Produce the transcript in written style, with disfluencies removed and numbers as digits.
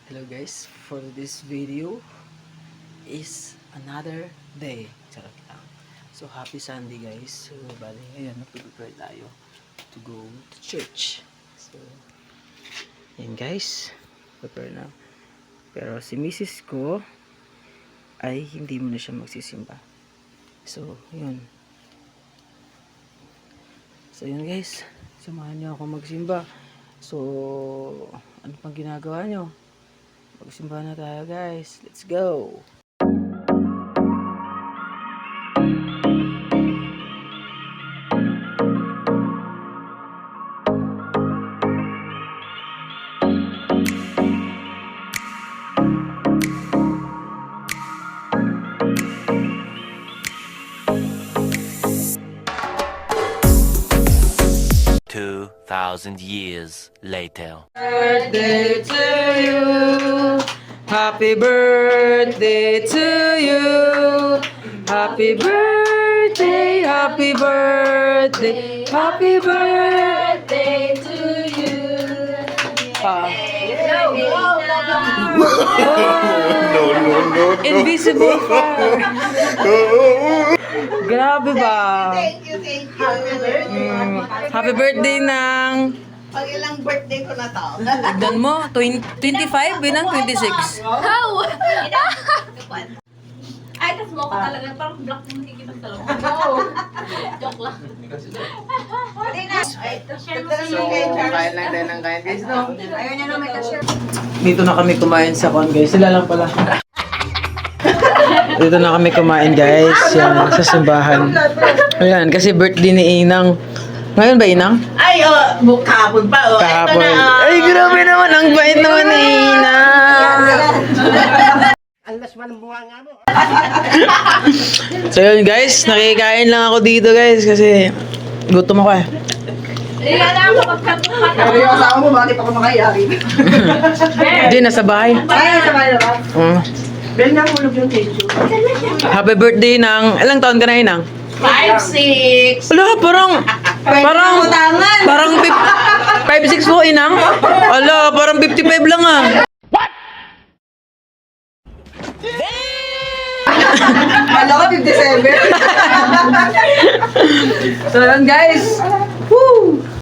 Hello guys, for this video is another day. Charot lang. So happy Sunday guys. So bali ngayon nag-prepare tayo to go to church. So yan guys, prepare na. Pero si Mrs. ko ay hindi muna siya magsisimba. So yun. So yun guys, samahan niyo ako magsimba. So ano pang ginagawa niyo? Magsimba na tayo guys. Let's go! Thousand years later. Birthday to you. Happy birthday to you. Happy birthday, happy birthday, happy birthday to you. No. Invisible fire. Grabe ba? Thank you. Happy birthday nang. Pag ilang birthday ko na to. Tignan mo, 25, binang 26. How? Ay, tas mo ka talaga. Parang black mo nakikita sa loob. Joke lang. So, kain lang tayo ng kain guys, no? Ayaw niya na may cashier. Dito na kami kumain sa kon guys. Sila lang pala. Dito na kami kumain guys. Yan, sa simbahan. Ayan, kasi birthday ni Inang. Ngayon ba Inang? Ay, kahapon pa. Kahapon. Ay, grabe naman. Ang bait naman ni Inang. So yun guys, nakikain lang ako dito guys. Kasi gutom ako eh. Hindi ka na ako magkatukat. Pero yung asawa mo, bakit ako makayari? Hindi, nasa bahay. Ay, sabay naman. Bel na hulog yung tissue. Happy birthday ng... Ilang taon ka na Inang? 5'6". Ala, parang 5'6" po, Inang. Ala, parang 55 lang ah. What? Kala ko 57. So, yun guys. Woo!